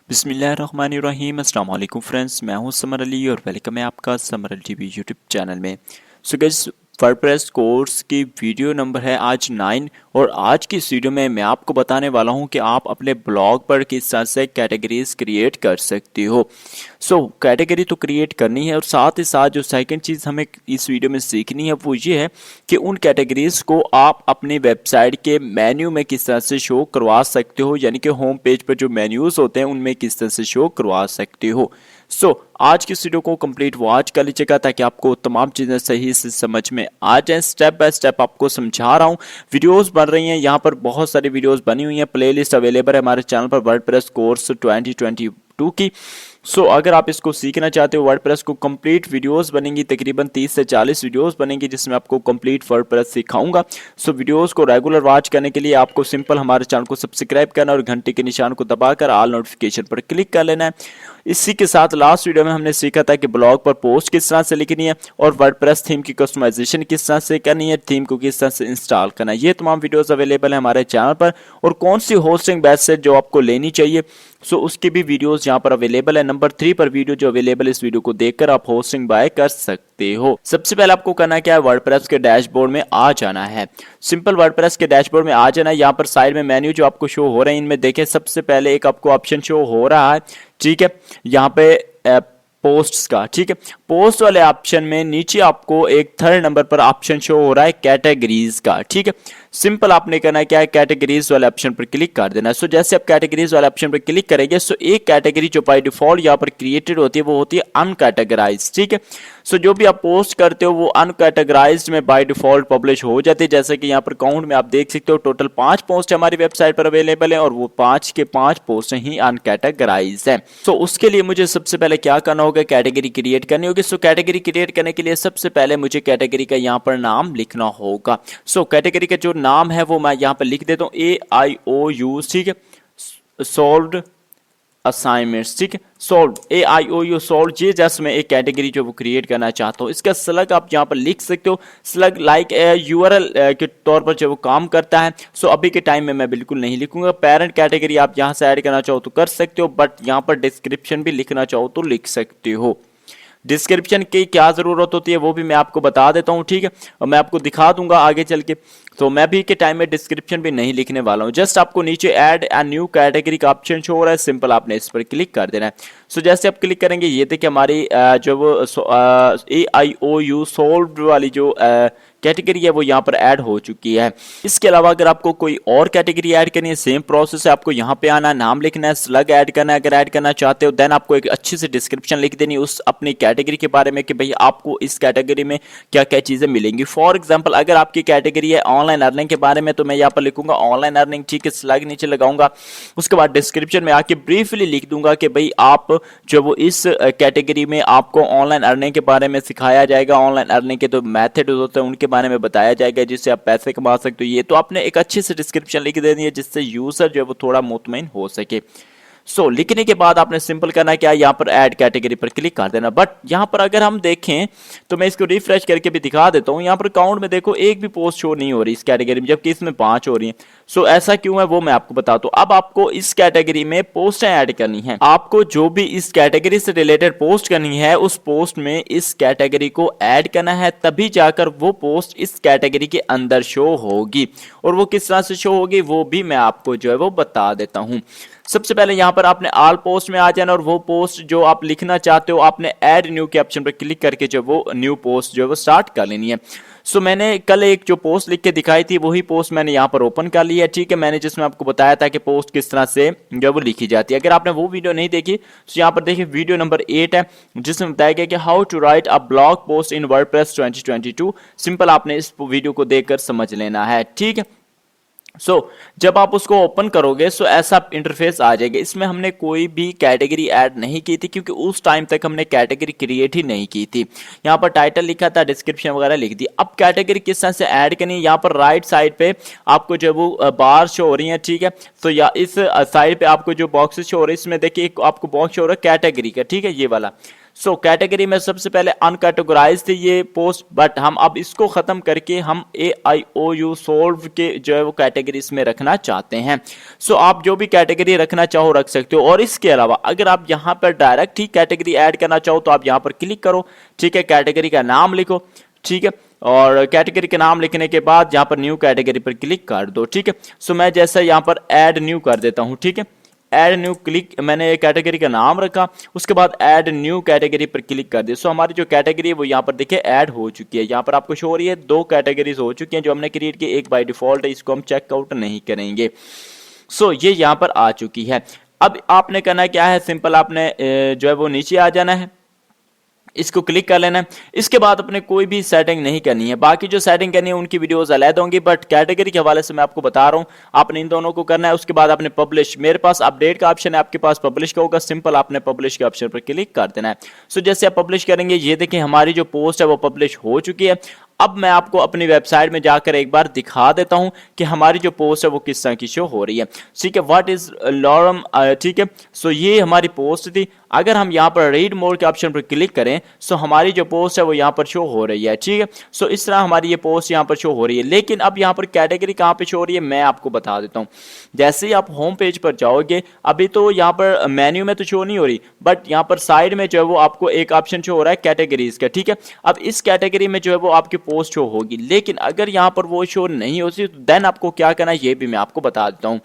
बिस्मिल्लाहिर्रहमानिर्रहीम। अस्सलाम वालेकुम फ्रेंड्स, मैं हूं समर अली और वेलकम है आपका summer Ali TV YouTube channel में। सो गाइस, वर्डप्रेस कोर्स की वीडियो नंबर है आज 9 और आज की इस वीडियो में मैं आपको बताने वाला हूं कि आप अपने ब्लॉग पर किस तरह से कैटेगरीज क्रिएट कर सकते हो। सो कैटेगरी तो क्रिएट करनी है और साथ ही साथ जो सेकंड चीज़ हमें इस वीडियो में सीखनी है वो ये है कि उन कैटेगरीज को आप अपनी वेबसाइट के मेन्यू में किस तरह से शो करवा सकते हो, यानी कि होम पेज पर जो मेन्यूज होते हैं उनमें किस तरह से शो करवा सकते हो। आज की वीडियो को कंप्लीट वॉच कर लीजिएगा ताकि आपको तमाम चीज़ें सही से समझ में आ जाएं। स्टेप बाय स्टेप आपको समझा रहा हूँ। वीडियोस बन रही हैं, यहाँ पर बहुत सारी वीडियोस बनी हुई हैं, प्लेलिस्ट अवेलेबल है हमारे चैनल पर वर्डप्रेस कोर्स 2022 की। अगर आप इसको सीखना चाहते हो, वर्डप्रेस को कंप्लीट वीडियोस बनेंगी, तकरीबन 30 से 40 वीडियोस बनेंगी जिसमें आपको कंप्लीट वर्डप्रेस सिखाऊंगा। वीडियोस को रेगुलर वॉच करने के लिए आपको सिंपल हमारे चैनल को सब्सक्राइब करना और घंटे के निशान को दबाकर ऑल नोटिफिकेशन पर क्लिक कर लेना है। इसी के साथ लास्ट वीडियो में हमने सीखा था कि ब्लॉग पर पोस्ट किस तरह से लिखनी है और वर्डप्रेस थीम की कस्टमाइजेशन किस तरह से करनी है, थीम को किस तरह से इंस्टॉल करना है। ये तमाम वीडियोस अवेलेबल है हमारे चैनल पर। और कौन सी होस्टिंग बेस्ट है जो आपको लेनी चाहिए, उसकी भी वीडियोस यहाँ पर अवेलेबल है। नंबर 3 पर वीडियो जो अवेलेबल है, इस वीडियो को देखकर आप होस्टिंग बाय कर सकते हो। सबसे पहले आपको करना क्या है, वर्डप्रेस के डैशबोर्ड में आ जाना है। सिंपल वर्डप्रेस के डैशबोर्ड में आ जाना है। यहाँ पर साइड में मेन्यू जो आपको शो हो रहे हैं, इनमें देखें सबसे पहले एक आपको ऑप्शन शो हो रहा है, ठीक है, यहाँ पे पोस्ट्स का, ठीक है। पोस्ट वाले ऑप्शन में नीचे आपको एक 3rd नंबर पर ऑप्शन शो हो रहा है कैटेगरीज का, ठीक है। सिंपल आपने करना है क्या है, कैटेगरीज वाले ऑप्शन पर क्लिक कर देना है। जैसे आप कैटेगरीज वाले ऑप्शन पर क्लिक करेंगे एक कैटेगरी जो बाय डिफॉल्ट यहाँ पर क्रिएटेड होती है वो होती है अनकैटेगराइज्ड, ठीक है। जो भी आप पोस्ट करते हो वो अनकैटेगराइज्ड में बाय डिफॉल्ट पब्लिश हो जाती है। जैसे कि यहाँ पर काउंट में आप देख सकते हो टोटल 5 पोस्ट हमारी वेबसाइट पर अवेलेबल है और वो 5 के 5 पोस्ट ही अनकैटेगराइज्ड है। उसके लिए मुझे सबसे पहले क्या करना होगा, कैटेगरी क्रिएट करनी होगी। कैटेगरी क्रिएट करने के लिए सबसे पहले मुझे कैटेगरी का यहाँ पर नाम लिखना होगा। कैटेगरी का जो नाम है वो मैं यहाँ पर लिख देता हूँ AIOU, ठीक है, सॉल्व्ड असाइनमेंट्स, ठीक है, सॉल्व AIOU सॉल्व। ये जस्ट मैं एक कैटेगरी जो वो क्रिएट करना चाहता हूँ। इसका स्लग आप यहाँ पर लिख सकते हो, स्लग लाइक URL के तौर पर जो वो काम करता है। अभी के टाइम में मैं बिल्कुल नहीं लिखूंगा। पेरेंट कैटेगरी आप यहाँ से ऐड करना चाहो तो कर सकते हो, बट यहाँ पर डिस्क्रिप्शन भी लिखना चाहो तो लिख सकते हो। डिस्क्रिप्शन की क्या जरूरत होती है वो भी मैं आपको बता देता हूँ, ठीक है, और मैं आपको दिखा दूंगा आगे चल के। मैं भी के टाइम में डिस्क्रिप्शन भी नहीं लिखने वाला हूँ। जस्ट आपको नीचे ऐड ए न्यू कैटेगरी का ऑप्शन शो हो रहा है, सिंपल आपने इस पर क्लिक कर देना है। जैसे आप क्लिक करेंगे ये देखिए हमारी जो वो AIOU सोल्व वाली जो कैटेगरी है वो यहाँ पर ऐड हो चुकी है। इसके अलावा अगर आपको कोई और कैटेगरी ऐड करनी है, सेम प्रोसेस है, आपको यहाँ पे आना, नाम लिखना है, स्लग ऐड करना है। अगर ऐड करना चाहते हो देन आपको एक अच्छी सी डिस्क्रिप्शन लिख देनी है उस अपनी कैटेगरी के बारे में कि भाई आपको इस कैटेगरी में क्या क्या चीजें मिलेंगी। फॉर एग्जाम्पल अगर आपकी कैटेगरी है ऑनलाइन अर्निंग के बारे में तो मैं यहाँ पर लिखूंगा ऑनलाइन अर्निंग, ठीक है, स्लग नीचे लगाऊंगा। उसके बाद डिस्क्रिप्शन में आके ब्रीफली लिख दूंगा कि भाई आप जो वो इस कैटेगरी में आपको ऑनलाइन अर्निंग के बारे में सिखाया जाएगा, ऑनलाइन अर्निंग के तो मेथड होते हैं उनके बारे में बताया जाएगा जिससे आप पैसे कमा सकते हो। ये तो आपने एक अच्छी सी डिस्क्रिप्शन लिख देनी है जिससे यूजर जो है वो थोड़ा मुतमईन हो सके। लिखने के बाद आपने सिंपल करना है क्या, यहाँ पर ऐड कैटेगरी पर क्लिक कर देना। बट यहाँ पर अगर हम देखें तो मैं इसको रिफ्रेश करके भी दिखा देता हूँ। यहाँ पर काउंट में देखो एक भी पोस्ट शो नहीं हो रही इस कैटेगरी में, जबकि इसमें 5 हो रही हैं। ऐसा क्यों है वो मैं आपको बताता हूँ। अब आपको इस कैटेगरी में पोस्टें ऐड करनी है। आपको जो भी इस कैटेगरी से रिलेटेड पोस्ट करनी है उस पोस्ट में इस कैटेगरी को ऐड करना है, तभी जाकर वो पोस्ट इस कैटेगरी के अंदर शो होगी। और वो किस तरह से शो होगी वो भी मैं आपको जो है वो बता देता हूँ। सबसे पहले यहाँ पर आपने ऑल पोस्ट में आ जाना और वो पोस्ट जो आप लिखना चाहते हो आपने ऐड न्यू के ऑप्शन पर क्लिक करके जो वो न्यू पोस्ट जो है वो स्टार्ट कर लेनी है। मैंने कल एक जो पोस्ट लिख के दिखाई थी वही पोस्ट मैंने यहाँ पर ओपन कर ली है, ठीक है। मैंने जिसमें आपको बताया था कि पोस्ट किस तरह से जो वो लिखी जाती है। अगर आपने वो वीडियो नहीं देखी तो यहाँ पर देखिए वीडियो नंबर 8 है जिसमें बताया गया कि how to write a blog post in WordPress 2022। Simple आपने इस वीडियो को देखकर समझ लेना है, ठीक है। जब आप उसको ओपन करोगे ऐसा इंटरफेस आ जाएगा। इसमें हमने कोई भी कैटेगरी ऐड नहीं की थी क्योंकि उस टाइम तक हमने कैटेगरी क्रिएट ही नहीं की थी। यहाँ पर टाइटल लिखा था, डिस्क्रिप्शन वगैरह लिख दी। अब कैटेगरी किस तरह से ऐड करनी है, यहाँ पर राइट साइड पे आपको जो वो बार शो हो रही है, ठीक है। या इस साइड पे आपको जो बॉक्सेस शो हो रही है इसमें देखिए एक आपको बॉक्स शो हो रहा है कैटेगरी का, ठीक है, ये वाला। सो कैटेगरी में सबसे पहले अनकैटेगराइज थी ये पोस्ट, बट हम अब इसको खत्म करके हम AIOU सोल्व के जो है वो कैटेगरीज में रखना चाहते हैं। सो आप जो भी कैटेगरी रखना चाहो रख सकते हो। और इसके अलावा अगर आप यहाँ पर डायरेक्ट ही कैटेगरी ऐड करना चाहो तो आप यहाँ पर क्लिक करो, ठीक है, कैटेगरी का नाम लिखो, ठीक है, और कैटेगरी का नाम लिखने के बाद यहाँ पर न्यू कैटेगरी पर क्लिक कर दो, ठीक है। सो मैं जैसा यहाँ पर ऐड न्यू कर देता हूँ, ठीक है, ऐड न्यू क्लिक, मैंने कैटेगरी का नाम रखा, उसके बाद ऐड न्यू कैटेगरी पर क्लिक कर दिया। सो हमारी जो कैटेगरी है वो यहाँ पर देखिए ऐड हो चुकी है। यहाँ पर आपको शो हो रही है 2 कैटेगरीज हो चुकी हैं जो हमने क्रिएट की, एक बाय डिफॉल्ट है, इसको हम चेकआउट नहीं करेंगे। सो ये यहाँ पर आ चुकी है। अब आपने करना क्या है, सिंपल आपने जो है वो नीचे आ जाना है, इसको क्लिक कर लेना है। इसके बाद अपने कोई भी सेटिंग नहीं करनी है, बाकी जो सेटिंग करनी है उनकी वीडियोस अलग होंगी, बट कैटेगरी के हवाले से मैं आपको बता रहा हूं, आपने इन दोनों को करना है। उसके बाद आपने पब्लिश, मेरे पास अपडेट का ऑप्शन है, आपके पास पब्लिश का होगा, सिंपल आपने पब्लिश के ऑप्शन पर क्लिक कर देना है। सो जैसे आप पब्लिश करेंगे, ये देखिए हमारी जो पोस्ट है वो पब्लिश हो चुकी है। अब मैं आपको अपनी वेबसाइट में जाकर एक बार दिखा देता हूं कि हमारी जो पोस्ट है वो किस तरह की शो हो रही है, ठीक है। व्हाट इज लॉरम, ठीक है। सो ये हमारी पोस्ट थी। अगर हम यहाँ पर रीड मोर के ऑप्शन पर क्लिक करें, सो हमारी जो पोस्ट है वो यहाँ पर शो हो रही है, ठीक है। सो इस तरह हमारी ये पोस्ट यहाँ पर शो हो रही है। लेकिन अब यहाँ पर कैटेगरी कहाँ पे शो हो रही है मैं आपको बता देता हूँ। जैसे ही आप होम पेज पर जाओगे, अभी तो यहाँ पर मेन्यू में तो शो नहीं हो रही, बट यहाँ पर साइड में जो है वो आपको एक ऑप्शन शो हो रहा है कैटेगरीज का, ठीक है। अब इस कैटेगरी में जो है वो आपकी पोस्ट शो होगी। लेकिन अगर यहाँ पर वो शो नहीं होती तो देन आपको क्या करना है ये भी मैं आपको बता देता हूँ।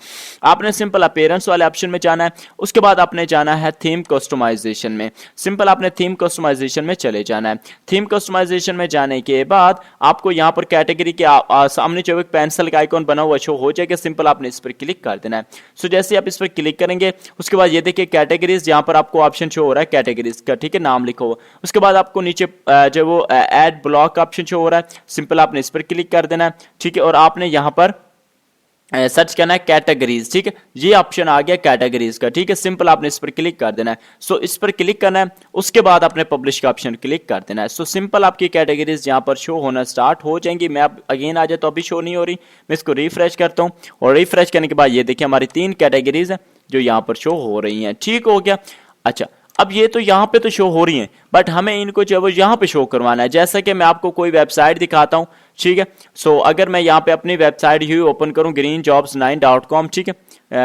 आपने सिंपल अपीयरेंस वाले ऑप्शन में जाना है, उसके बाद आपने जाना है थीम कस्टमाइजेशन में। सिंपल आपने थीम कस्टमाइजेशन में चले जाना है। थीम कस्टमाइजेशन में जाने के बाद आपको यहाँ पर कैटेगरी के सामने जो एक पेंसिल का आइकॉन बना हुआ शो हो जाएगा, सिंपल आपने इस पर क्लिक कर देना है। सो जैसे आप इस पर क्लिक करेंगे, उसके बाद ये देखिए कैटेगरीज, यहाँ पर आपको ऑप्शन शो हो रहा है कैटेगरीज का, ठीक है, नाम लिखो। उसके बाद आपको नीचे जो वो ऐड ब्लॉक का ऑप्शन शो हो रहा है, सिंपल आपने इस पर क्लिक कर देना है, ठीक है। और आपने यहां पर सर्च करना है कैटेगरीज, ठीक है, ये ऑप्शन आ गया कैटेगरीज का, ठीक है। सिंपल आपने इस पर क्लिक कर देना है। सो इस पर क्लिक करना है, उसके बाद आपने पब्लिश का ऑप्शन क्लिक कर देना है। सो सिंपल आपकी कैटेगरीज यहां पर शो होना स्टार्ट हो जाएंगी। मैं अब अगेन आ जाए तो अभी शो नहीं हो रही, मैं इसको रिफ्रेश करता हूं, और रिफ्रेश करने के बाद ये देखिए हमारी 3 कैटेगरीज है जो यहां पर शो हो रही हैं, ठीक हो गया। अच्छा, अब ये तो यहाँ पे तो शो हो रही हैं, बट हमें इनको जो है वो यहाँ पे शो करवाना है। जैसा कि मैं आपको कोई वेबसाइट दिखाता हूँ, ठीक है। सो अगर मैं यहाँ पे अपनी वेबसाइट ही ओपन करूँ greenjobs9.com, ठीक है,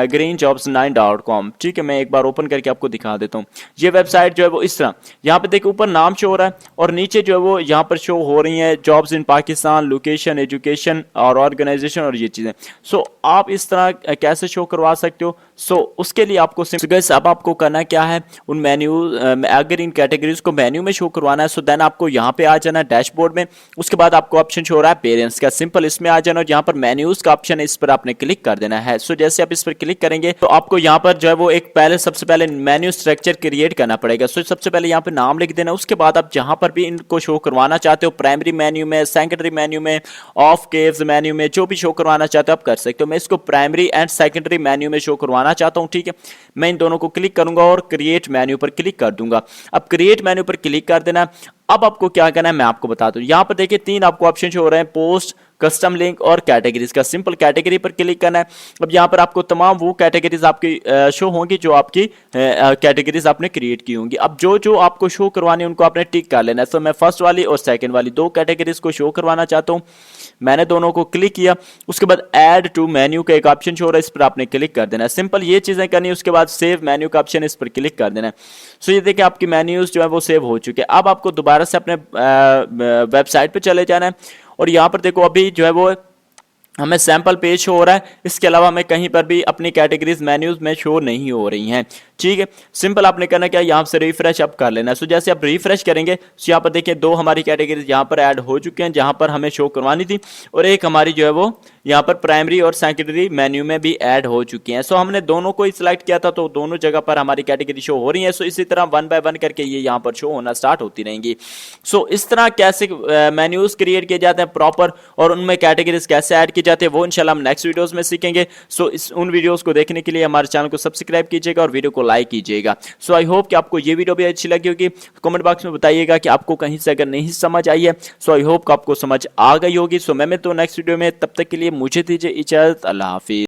greenjobs9.com, ठीक है, मैं एक बार ओपन करके आपको दिखा देता हूँ। ये वेबसाइट जो है वो इस तरह, यहाँ पे देखो ऊपर नाम शो हो रहा है और नीचे जो है वो यहाँ पर शो हो रही है jobs in Pakistan, location, education और ऑर्गेनाइजेशन और ये चीजें। सो आप इस तरह कैसे शो करवा सकते हो? सो उसके लिए आपको अब आपको करना क्या है, उन मेन्यू, अगर इन कैटेगरीज को मेन्यू में शो करवाना है, सो देन आपको यहाँ पे आ जाना डैशबोर्ड में। उसके बाद आपको ऑप्शन शो हो रहा है पेरेंट्स का, सिंपल इसमें आ जाना और यहाँ पर मेन्यूज का ऑप्शन है, इस पर आपने क्लिक कर देना है। सो जैसे आप इस पर क्लिक करेंगे तो आपको यहाँ पर जो है वो एक सबसे पहले मेन्यू स्ट्रक्चर क्रिएट करना पड़ेगा। सो सबसे पहले यहाँ पे नाम लिख देना, उसके बाद आप जहां पर भी इनको शो करवाना चाहते हो, प्राइमरी मेन्यू में, सेकेंडरी मेन्यू में, ऑफ केव्स मेन्यू में, जो भी शो करवाना चाहते हो आप कर सकते हो। मैं इसको प्राइमरी एंड सेकेंडरी मेन्यू में शो करवाना चाहता हूँ, ठीक है। मैं इन दोनों को क्लिक करूंगा और क्रिएट मेन्यू पर क्लिक कर दूंगा। अब क्रिएट मेन्यू पर क्लिक कर देना। अब आपको क्या करना है मैं आपको बता दूं। यहां पर देखिए 3 आपको ऑप्शन शो हो रहे हैं, पोस्ट, कस्टम लिंक और कैटेगरीज का। सिंपल कैटेगरी पर क्लिक करना है। अब यहाँ पर आपको तमाम वो कैटेगरीज आपकी शो होंगी जो आपकी कैटेगरीज आपने क्रिएट की होंगी। अब जो जो आपको शो करवानी है उनको आपने टिक कर लेना है। तो मैं फर्स्ट वाली और सेकंड वाली 2 कैटेगरीज को शो करवाना चाहता हूँ। मैंने दोनों को क्लिक किया। उसके बाद ऐड टू मेन्यू का एक ऑप्शन शो हो रहा है, इस पर आपने क्लिक कर देना है। सिंपल ये चीजें करनी है। उसके बाद सेव मेन्यू का ऑप्शन, इस पर क्लिक कर देना है। सो ये देखिए आपकी मेन्यूज जो है वो सेव हो चुके हैं। अब आपको दोबारा से अपने वेबसाइट पे चले जाना है और यहाँ पर देखो अभी जो है वो हमें सैंपल पेज शो हो रहा है। इसके अलावा हमें कहीं पर भी अपनी कैटेगरीज मेन्यूज में शो नहीं हो रही हैं, ठीक है। सिंपल आपने करना क्या, यहाँ से रिफ्रेश अप कर लेना है। सो जैसे आप रिफ्रेश करेंगे तो यहाँ पर देखिए 2 हमारी कैटेगरीज यहाँ पर ऐड हो चुके हैं जहां पर हमें शो करवानी थी, और एक हमारी जो है वो यहाँ पर प्राइमरी और सेकेंडरी मेन्यू में भी ऐड हो चुकी हैं। सो हमने दोनों को ही सिलेक्ट किया था तो दोनों जगह पर हमारी कैटेगरी शो हो रही है। सो इसी तरह 1 बाय 1 करके ये यहाँ पर शो होना स्टार्ट होती रहेंगी। सो इस तरह कैसे मेन्यूज क्रिएट किए जाते हैं प्रॉपर और उनमें कैटेगरीज कैसे ऐड की जाती है वो इंशाल्लाह हम नेक्स्ट वीडियोस में सीखेंगे। सो उन वीडियोस को देखने के लिए हमारे चैनल को सब्सक्राइब कीजिएगा और वीडियो को लाइक कीजिएगा। सो आई होप कि आपको ये वीडियो भी अच्छी लगी होगी। कमेंट बॉक्स में बताइएगा कि आपको कहीं से अगर नहीं समझ आई है। सो आई होप कि आपको समझ आ गई होगी। सो मैं तो नेक्स्ट वीडियो में, तब तक के लिए मुझे दीजिए इजाजत। अल्लाह हाफिज।